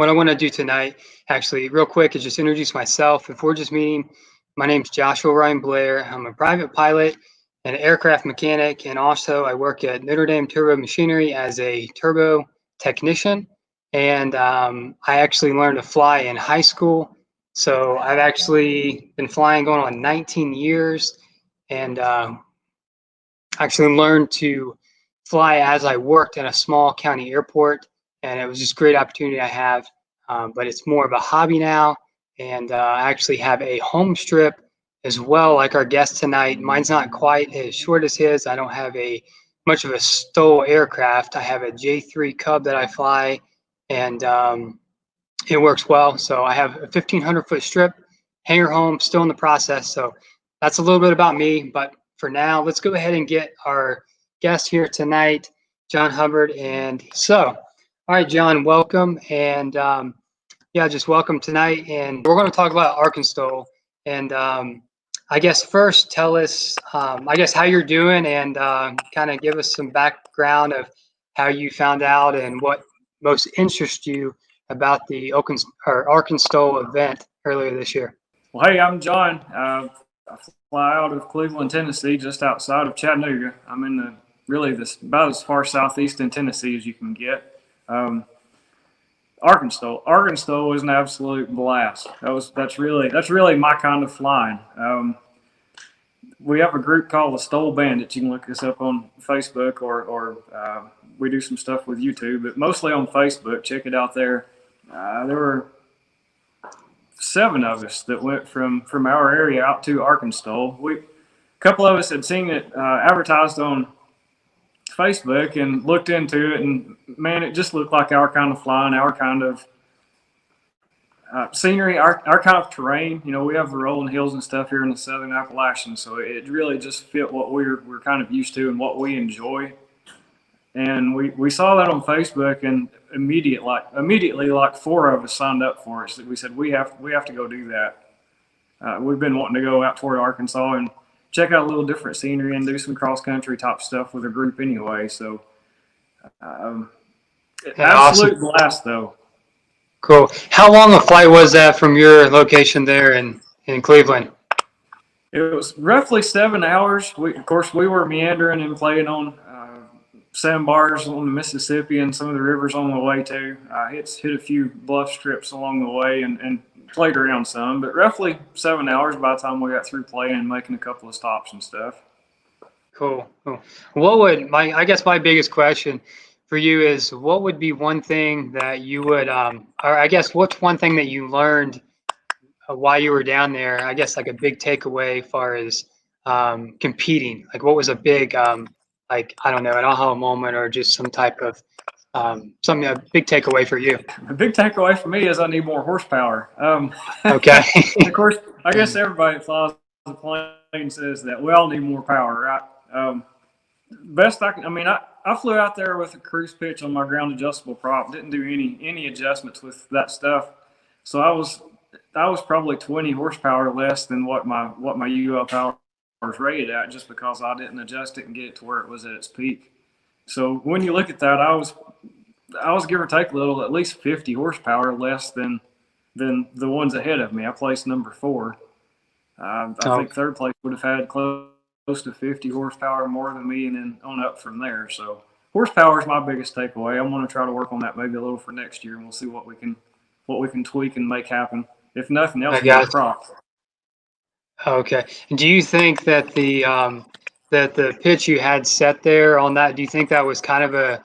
what I want to do tonight, actually, real quick, is just introduce myself. If we're just meeting, my name's Joshua Ryan Blair. I'm a private pilot and aircraft mechanic, and also I work at Notre Dame Turbo Machinery as a turbo technician. And I actually learned to fly in high school. So I've actually been flying going on 19 years, and actually learned to fly as I worked in a small county airport, and it was just a great opportunity I have. But it's more of a hobby now, and I actually have a home strip as well, like our guest tonight. Mine's not quite as short as his. I don't have a much of a STOL aircraft. I have a J3 Cub that I fly, and it works well. So I have a 1,500-foot strip, hangar home, still in the process. So that's a little bit about me. But for now, let's go ahead and get our guest here tonight, Jon Humberd. And so, all right, Jon, welcome. And yeah, just welcome tonight. And we're going to talk about ArkanSTOL. And I guess first, tell us, I guess, how you're doing, and kind of give us some background of how you found out and what most interests you about the ArkanSTOL event earlier this year. Well, hey, I'm Jon. I fly out of Cleveland, Tennessee, just outside of Chattanooga. I'm in about as far southeast in Tennessee as you can get. ArkanSTOL was an absolute blast. That's really my kind of flying. We have a group called the STOL Bandits. You can look us up on Facebook, or we do some stuff with YouTube, but mostly on Facebook. Check it out there. There were 7 of us that went from our area out to ArkanSTOL. A couple of us had seen it advertised on Facebook and looked into it, and man, it just looked like our kind of flying, our kind of scenery, our kind of terrain. You know, we have the rolling hills and stuff here in the Southern Appalachians, so it really just fit what we're kind of used to and what we enjoy. And we saw that on Facebook, and immediately, like 4 of us signed up for it. So we said we have to go do that. We've been wanting to go out toward Arkansas and check out a little different scenery and do some cross country type stuff with a group anyway. So, absolute awesome blast though. Cool. How long a flight was that from your location there in Cleveland? It was roughly 7 hours. Of course, we were meandering and playing on sandbars on the Mississippi and some of the rivers on the way too. Hit a few bluff strips along the way and played around some, but roughly 7 hours by the time we got through playing and making a couple of stops and stuff. Cool. I guess my biggest question for you is, what would be one thing that you would, or I guess what's one thing that you learned while you were down there? I guess like a big takeaway as far as competing. Like what was a big, like, I don't know, an aha moment or just some type of a big takeaway for you? A big takeaway for me is I need more horsepower. Okay. Of course, I guess everybody that flies the plane says that we all need more power, right? Best I can. I mean, I flew out there with a cruise pitch on my ground adjustable prop. Didn't do any adjustments with that stuff. So I was probably 20 horsepower less than what my UL power was rated at, just because I didn't adjust it and get it to where it was at its peak. So when you look at that, I was give or take a little, at least 50 horsepower less than the ones ahead of me. I placed number 4. I think third place would have had close to 50 horsepower more than me, and then on up from there. So horsepower is my biggest takeaway. I'm going to try to work on that maybe a little for next year, and we'll see what we can tweak and make happen. If nothing else, we'll crop. Okay. And do you think that the pitch you had set there on that, do you think that was kind of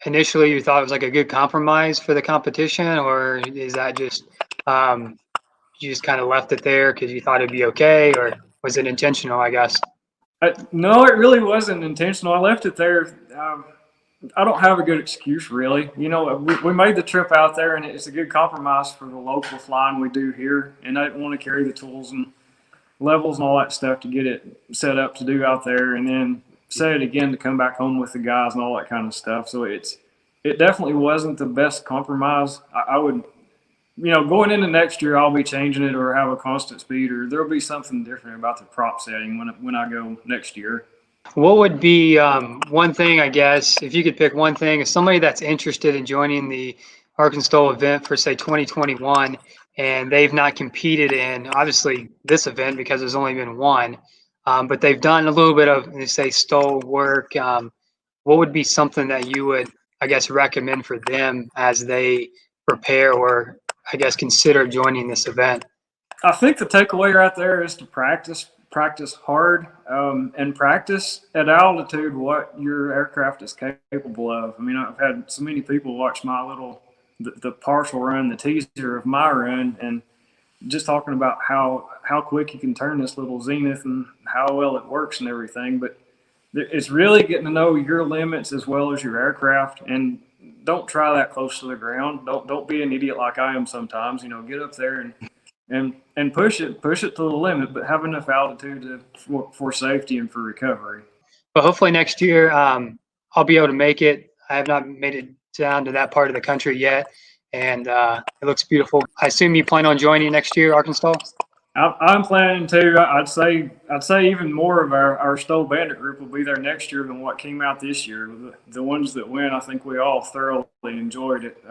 initially you thought it was like a good compromise for the competition, or is that just you just kind of left it there because you thought it'd be okay, or was it intentional, I guess? No, it really wasn't intentional. I left it there. I don't have a good excuse, really. You know, we made the trip out there, and it's a good compromise for the local flying we do here. And I didn't want to carry the tools and levels and all that stuff to get it set up to do out there, and then set it again to come back home with the guys and all that kind of stuff. So it definitely wasn't the best compromise. I would, you know, going into next year, I'll be changing it or have a constant speed, or there'll be something different about the prop setting when I go next year. What would be one thing, I guess, if you could pick one thing, as somebody that's interested in joining the ArkanSTOL event for say 2021, and they've not competed in obviously this event because there's only been one, but they've done a little bit of, they say, STOL work. What would be something that you would, I guess, recommend for them as they prepare or, I guess, consider joining this event? I think the takeaway right there is to practice hard, and practice at altitude what your aircraft is capable of. I mean, I've had so many people watch my the partial run, the teaser of my run, and just talking about how quick you can turn this little Zenith and how well it works and everything. But it's really getting to know your limits as well as your aircraft, and don't try that close to the ground. Don't be an idiot like I am sometimes. You know, get up there and push it to the limit, but have enough altitude for safety and for recovery. But hopefully next year, I'll be able to make it. I have not made it down to that part of the country yet, and it looks beautiful. I assume you plan on joining next year, ArkanSTOL? I'm planning to. I'd say even more of our STOL Bandit group will be there next year than what came out this year. The ones that went, I think we all thoroughly enjoyed it.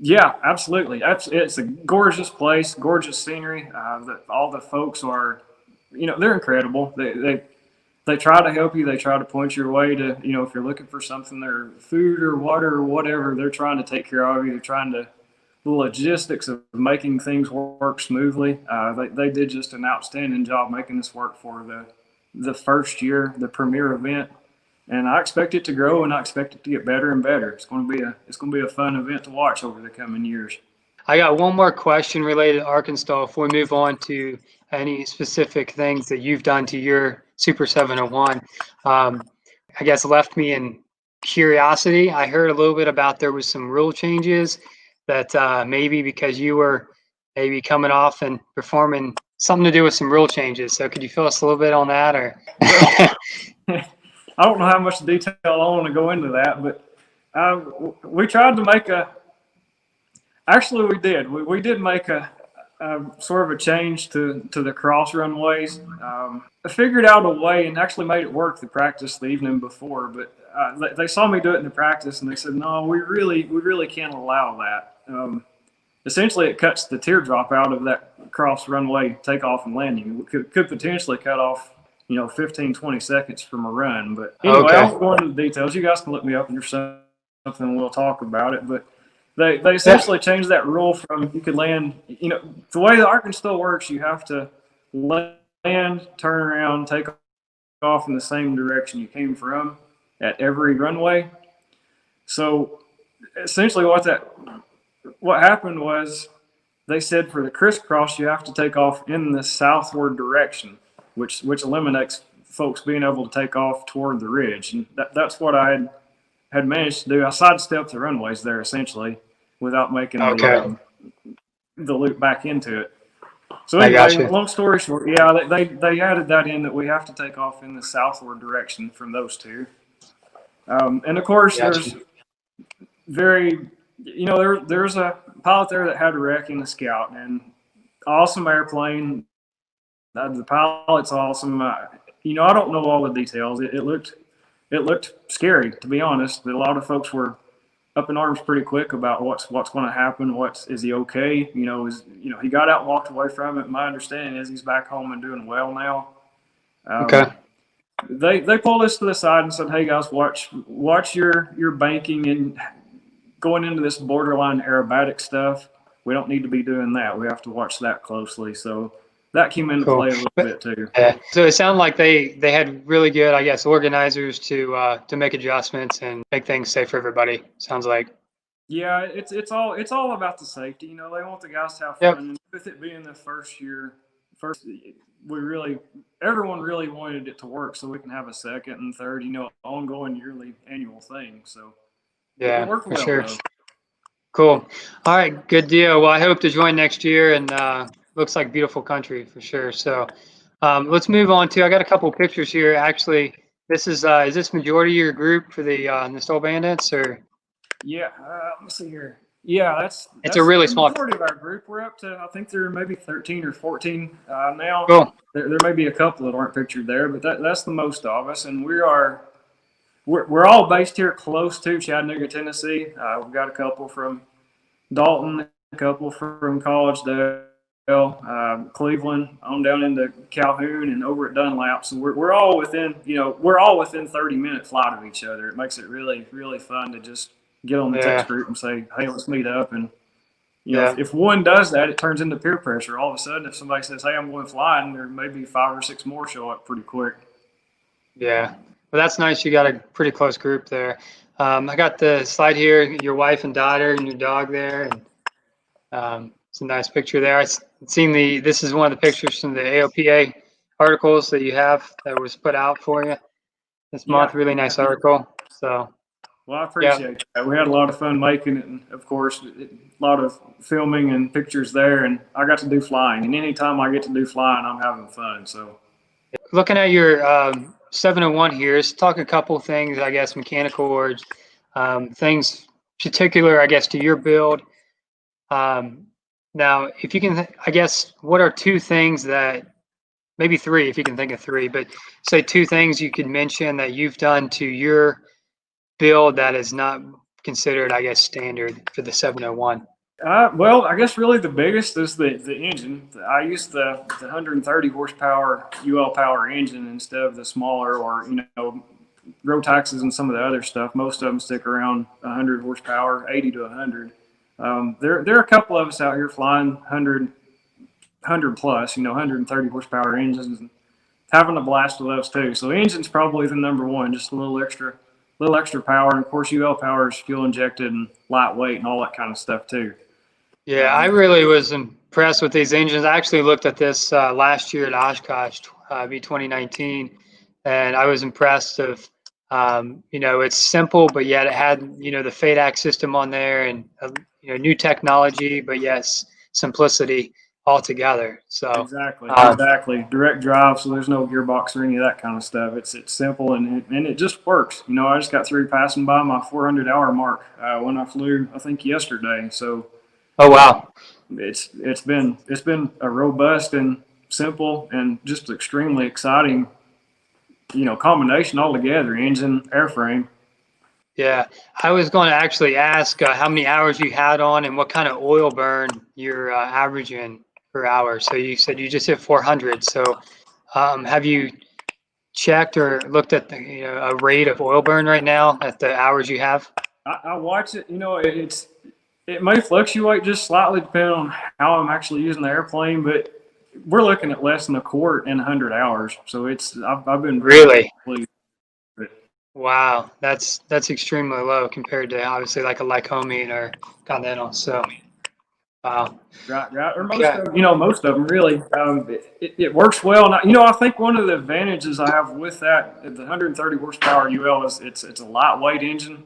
Yeah, absolutely. It's a gorgeous place, gorgeous scenery. All the folks are, they're incredible. They try to help you. They try to point your way to, if you're looking for something, or food or water or whatever, they're trying to take care of you. They're trying to, the logistics of making things work smoothly. They did just an outstanding job making this work for the first year, the premier event. And I expect it to grow, and I expect it to get better and better. It's going to be a fun event to watch over the coming years. I got one more question related to ArkanSTOL before we move on to any specific things that you've done to your Super 701. I guess left me in curiosity. I heard a little bit about there was some rule changes that maybe because you were maybe coming off and performing something to do with some rule changes. So could you fill us a little bit on that, or? I don't know how much detail I want to go into that, but we tried to make actually we did. We did make a sort of a change to the cross runways. I figured out a way and actually made it work the practice the evening before, but they saw me do it in the practice and they said, no, we really can't allow that. Essentially, it cuts the teardrop out of that cross runway takeoff and landing. It could potentially cut off 15, 20 seconds from a run. But anyway, okay. I won't go into the details. You guys can look me up if there's something, we'll talk about it. But they essentially changed that rule from you could land, the way the ArkanSTOL works, you have to land, turn around, take off in the same direction you came from at every runway. So essentially what happened was they said for the crisscross, you have to take off in the southward direction, which eliminates folks being able to take off toward the ridge. And that's what I had managed to do. I sidestepped the runways there essentially without making the loop back into it. So anyway, long story short, yeah, they added that in, that we have to take off in the southward direction from those two. And of course, there's there's a pilot there that had a wreck in the Scout, and awesome airplane. The pilot's awesome. I don't know all the details. It looked scary, to be honest. But a lot of folks were up in arms pretty quick about what's going to happen. Is he okay? He got out and walked away from it. My understanding is he's back home and doing well now. Okay. They pulled us to the side and said, "Hey guys, watch your banking and going into this borderline aerobatic stuff. We don't need to be doing that. We have to watch that closely." So that came into play a little bit too. Yeah. So it sounded like they had really good, I guess, organizers to make adjustments and make things safe for everybody. Sounds like. Yeah, it's all about the safety. They want the guys to have fun. And with it being the first year, everyone really wanted it to work so we can have a second and third, ongoing yearly annual thing. So yeah, it worked for well, sure. though. Cool. All right, good deal. Well, I hope to join next year, and looks like beautiful country for sure. So let's move on to, I got a couple pictures here. Actually, this is this majority of your group for the STOL Bandits, or? Yeah, let's see here. Yeah, it's a really small majority of our group. We're up to, I think there are maybe 13 or 14 now. Cool. There may be a couple that aren't pictured there, but that's the most of us, and we're we're all based here close to Chattanooga, Tennessee. We've got a couple from Dalton, a couple from Collegedale, Cleveland, on down into Calhoun, and over at Dunlap. So we're all within, we're all within 30-minute flight of each other. It makes it really, really fun to just get on the text group and say, hey, let's meet up. And if one does that, it turns into peer pressure. All of a sudden, if somebody says, hey, I'm going flying, there may be 5 or 6 more show up pretty quick. Yeah. Well, that's nice. You got a pretty close group there. I got the slide here, your wife and daughter and your dog there. And it's a nice picture there. I've seen this is one of the pictures from the AOPA articles that you have that was put out for you this month. Really nice article. So. Well, I appreciate that. We had a lot of fun making it, and of course, a lot of filming and pictures there. And I got to do flying, and anytime I get to do flying, I'm having fun. So, looking at your 701 here, let's talk a couple things, I guess, mechanical or things particular, I guess, to your build. Now, if you can, I guess, what are 2 things that, maybe 3, if you can think of 3, but say 2 things you could mention that you've done to your build that is not considered, I guess, standard for the 701? Well, I guess really the biggest is the engine. I use the 130 horsepower UL power engine instead of the smaller, or Rotaxes and some of the other stuff. Most of them stick around 100 horsepower, 80 to 100. There are a couple of us out here flying 100 plus, 130 horsepower engines, and having a blast with those too. So engine's probably the number one, just a little extra power, and of course UL power is fuel injected and lightweight and all that kind of stuff too. Yeah, I really was impressed with these engines. I actually looked at this last year at Oshkosh, V2019, and I was impressed of, it's simple, but yet it had, the FADAC system on there, and, new technology, but yes, simplicity altogether. So exactly. Direct drive, so there's no gearbox or any of that kind of stuff. It's simple, and it just works. I just got through passing by my 400-hour mark when I flew, I think, yesterday. So, oh wow, it's been a robust and simple and just extremely exciting, combination altogether, engine, airframe. Yeah, I was going to actually ask how many hours you had on and what kind of oil burn you're averaging per hour. So you said you just hit 400. So have you checked or looked at a rate of oil burn right now at the hours you have? I watch it. It may fluctuate just slightly depending on how I'm actually using the airplane, but we're looking at less than a quart in 100 hours. So I've been really pleased. Wow, that's extremely low compared to obviously like a Lycoming or Continental. So wow. Right. Or most of them really. It works well. And I think one of the advantages I have with that, the 130 horsepower UL, is it's a lightweight engine,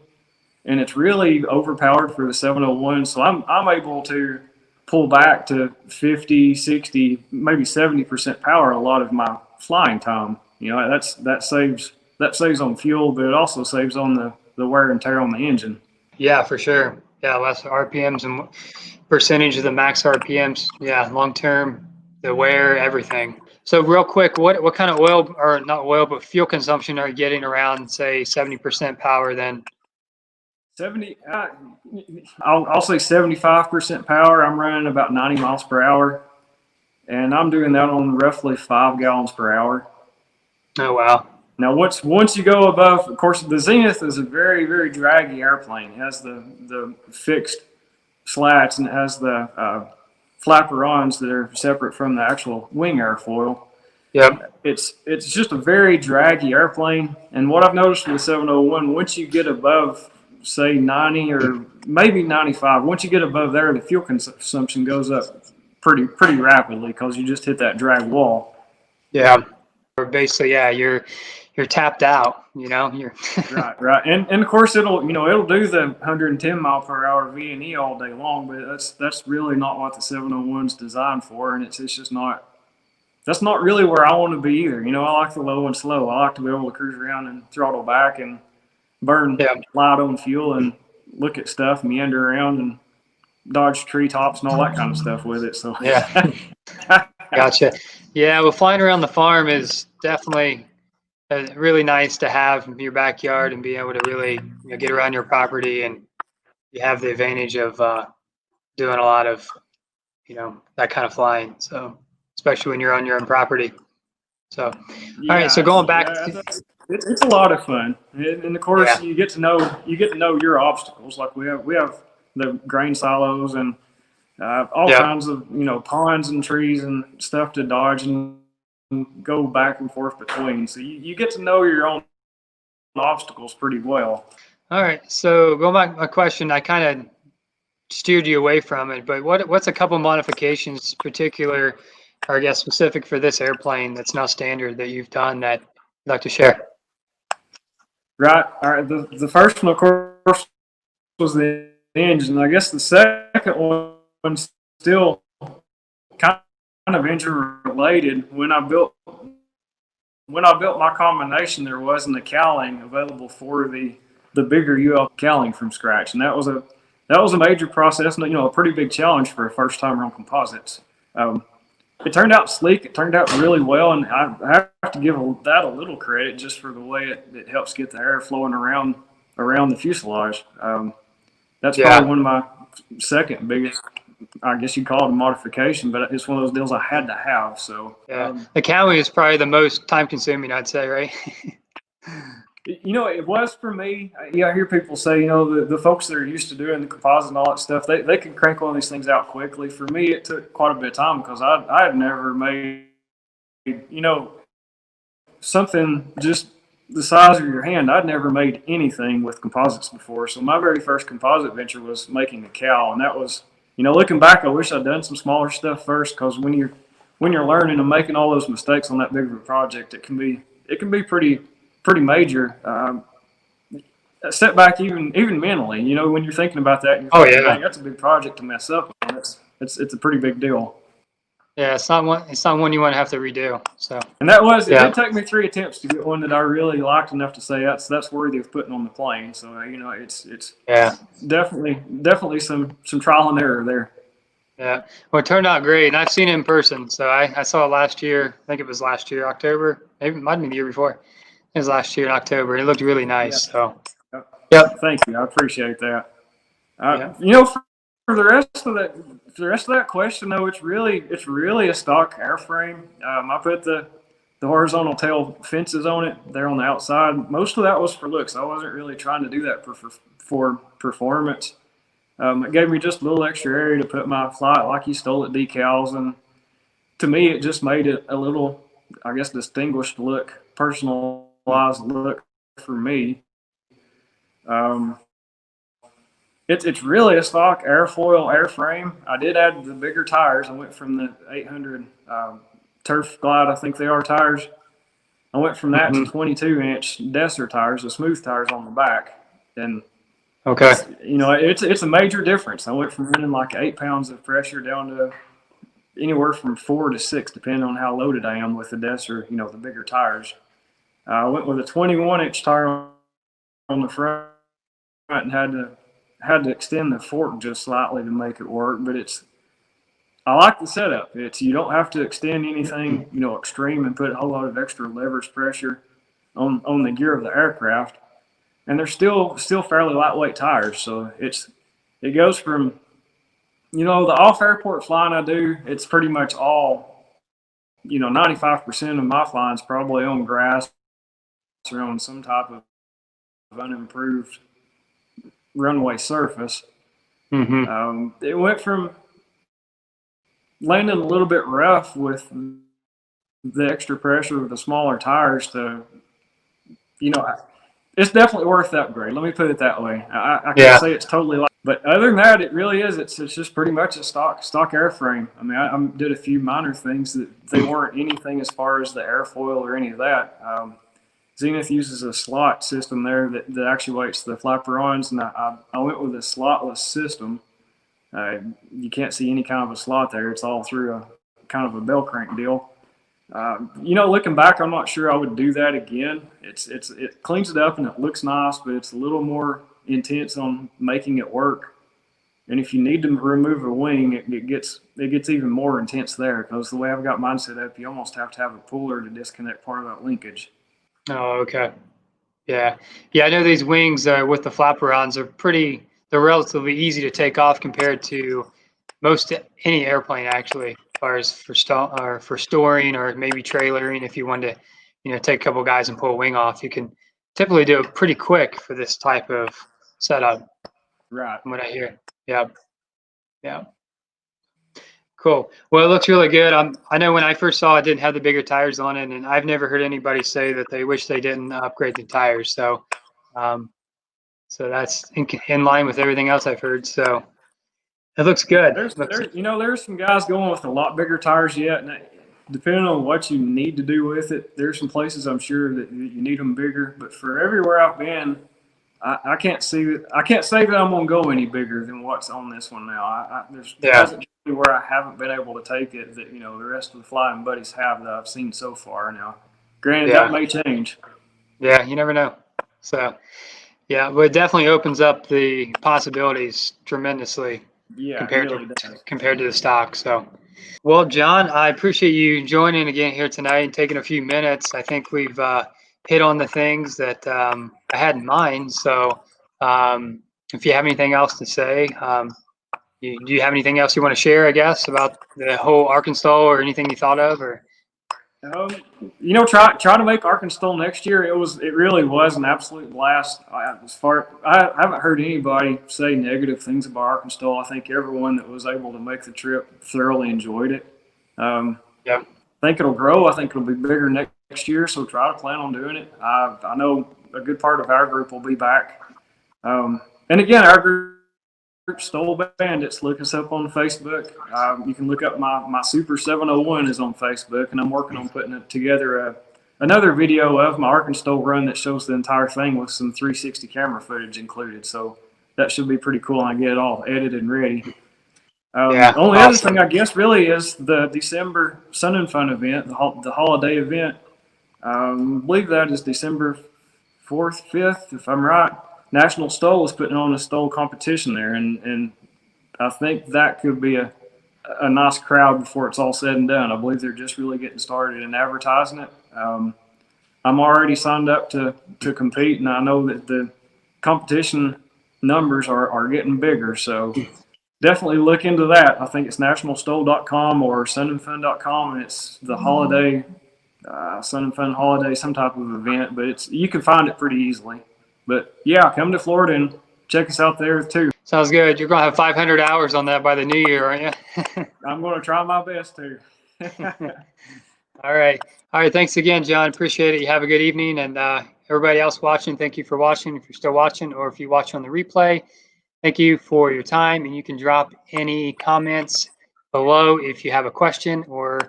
and it's really overpowered for the 701. So I'm able to pull back to 50, 60, maybe 70% power a lot of my flying time. That saves on fuel, but it also saves on the wear and tear on the engine. Yeah, for sure. Yeah, less RPMs and percentage of the max RPMs. Yeah, long term, the wear, everything. So real quick, what kind of oil, or not oil, but fuel consumption are you getting around, say, 70% power then? 70, I'll say 75% power. I'm running about 90 miles per hour, and I'm doing that on roughly 5 gallons per hour. Oh, wow. Now, once you go above, of course, the Zenith is a very, very draggy airplane. It has the fixed slats, and it has the flapper-ons that are separate from the actual wing airfoil. Yep. It's just a very draggy airplane, and what I've noticed with the 701, once you get above, say, 90 or maybe 95, once you get above there, the fuel consumption goes up pretty rapidly because you just hit that drag wall. Yeah. Or basically, yeah, you're tapped out, you're right. And of course it'll do the 110 mile per hour V&E all day long, but that's really not what the 701's designed for, and it's just not. That's not really where I want to be either. I like the low and slow. I like to be able to cruise around and throttle back and burn light on fuel and look at stuff, meander around and dodge treetops and all that kind of stuff with it. So yeah. Gotcha. Yeah, well, flying around the farm is definitely really nice to have in your backyard and be able to really get around your property, and you have the advantage of doing a lot of that kind of flying. So especially when you're on your own property. So all right, so Yeah, going back to it's a lot of fun, and of course yeah, you get to know your obstacles. Like we have the grain silos and all yeah. kinds of ponds and trees and stuff to dodge and go back and forth between. So you get to know your own obstacles pretty well. All right, so going back to my question, I kind of steered you away from it, but what's a couple modifications particular, or I guess specific for this airplane that's now standard that you've done that you'd like to share? Right. All right. The first one, of course, was the engine. I guess the second one still kind of engine related. When I built my combination, there wasn't a cowling available for the bigger UL cowling from scratch, and that was a major process, and a pretty big challenge for a first timer on composites. It turned out sleek. It turned out really well, and I have to give that a little credit just for the way it helps get the air flowing around the fuselage. That's probably one of my second biggest, I guess you'd call it a modification, but it's one of those deals I had to have. So the cowling is probably the most time consuming, I'd say, right? it was for me. Yeah, I hear people say, the folks that are used to doing the composite and all that stuff, they can crank one of these things out quickly. For me, it took quite a bit of time because I had never made, something just the size of your hand. I'd never made anything with composites before. So my very first composite venture was making a cowl, and that was, looking back, I wish I'd done some smaller stuff first, because when you're learning and making all those mistakes on that big of a project, it can be pretty major. A setback, even mentally, when you're thinking about that, and you're thinking, that's a big project to mess up on. It's a pretty big deal. Yeah, it's not one you want to have to redeal. So, and that was it. Did take me 3 attempts to get one that I really liked enough to say that's worthy of putting on the plane. So it's definitely some trial and error there. Yeah, well, it turned out great, and I've seen it in person. So I saw it last year. I think it was last year, October. Maybe it might have been the year before. It was last year in October. It looked really nice. Yeah. So, yep. Thank you. I appreciate that. For the rest of that question, though, it's really a stock airframe. I put the horizontal tail fences on it. They're on the outside. Most of that was for looks. I wasn't really trying to do that for performance. It gave me just a little extra area to put my Fly Like You Stole It decals, and to me, it just made it a little, I guess, distinguished look, personalized look for me. It's really a stock airfoil airframe. I did add the bigger tires. I went from the 800 Turf Glide, I think they are, tires. I went from that to 22-inch Desser tires, the smooth tires on the back. And it's a major difference. I went from running like 8 pounds of pressure down to anywhere from 4 to 6, depending on how loaded I am with the Desser, the bigger tires. I went with a 21-inch tire on the front and had to extend the fork just slightly to make it work. But I like the setup. You don't have to extend anything, extreme and put a whole lot of extra leverage pressure on the gear of the aircraft. And they're still fairly lightweight tires. So it goes from, the off-airport flying I do, it's pretty much all, 95% of my flying is probably on grass or on some type of unimproved runway surface. It went from landing a little bit rough with the extra pressure of the smaller tires to, it's definitely worth the upgrade. Let me put it that way. I can't say it's totally like, but other than that, it really is. It's just pretty much a stock airframe. I mean, I did a few minor things that they weren't anything as far as the airfoil or any of that. Zenith uses a slot system there that actuates the flaperons, and I went with a slotless system. You can't see any kind of a slot there. It's all through a kind of a bell crank deal. Looking back, I'm not sure I would do that again. It cleans it up and it looks nice, but it's a little more intense on making it work. And if you need to remove a wing, it gets even more intense there, because the way I've got mine set up, you almost have to have a puller to disconnect part of that linkage. Oh, okay. Yeah. Yeah, I know these wings with the flaperons they're relatively easy to take off compared to most any airplane actually, as far as for storing or maybe trailering. If you want to, take a couple guys and pull a wing off, you can typically do it pretty quick for this type of setup, Right. from what I hear. Yeah. Yeah. Cool. Well, it looks really good. I know when I first saw it didn't have the bigger tires on it, and I've never heard anybody say that they wish they didn't upgrade the tires. Um, so that's in line with everything else I've heard. So it looks good. There's some guys going with a lot bigger tires yet, and depending on what you need to do with it, there's some places I'm sure that you need them bigger. But for everywhere I've been, I can't see that. I can't say that I'm gonna go any bigger than what's on this one now. There hasn't been where I haven't been able to take it that the rest of the flying buddies have that I've seen so far. Now, granted, that may change. Yeah, you never know. So yeah, but it definitely opens up the possibilities tremendously. Yeah, compared to the stock. So, well, Jon, I appreciate you joining again here tonight and taking a few minutes. I think we've hit on the things that I had in mind. So, if you have anything else to say, do you have anything else you want to share? I guess about the whole ArkanSTOL or anything you thought of, or try to make ArkanSTOL next year. It really was an absolute blast. I haven't heard anybody say negative things about ArkanSTOL. I think everyone that was able to make the trip thoroughly enjoyed it. Yeah. I think it'll grow. I think it'll be bigger next year. So try to plan on doing it. I know a good part of our group will be back. And again, our group Stole Bandits. Look us up on Facebook. You can look up my Super 701 is on Facebook, and I'm working on putting together another video of my ArkanSTOL run that shows the entire thing with some 360 camera footage included. So that should be pretty cool. I get it all edited and ready. The only other thing I guess really is the December Sun and Fun event, the holiday event. I believe that is December 4th, 5th, if I'm right. National STOL is putting on a STOL competition there, and I think that could be a nice crowd before it's all said and done. I believe they're just really getting started and advertising it. I'm already signed up to compete, and I know that the competition numbers are getting bigger, so definitely look into that. I think it's nationalstol.com or sunandfun.com, and it's the holiday, Sun and Fun holiday, some type of event, but you can find it pretty easily. But yeah, come to Florida and check us out there too. Sounds good. You're gonna have 500 hours on that by the new year, aren't you? I'm gonna try my best to. All right. Thanks again, Jon. Appreciate it. You have a good evening, and everybody else watching, thank you for watching. If you're still watching, or if you watch on the replay, thank you for your time. And you can drop any comments below if you have a question, or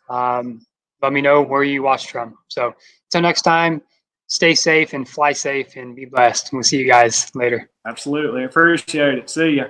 let me know where you watched from. So until next time, stay safe and fly safe and be blessed. We'll see you guys later. Absolutely. Appreciate it. See ya.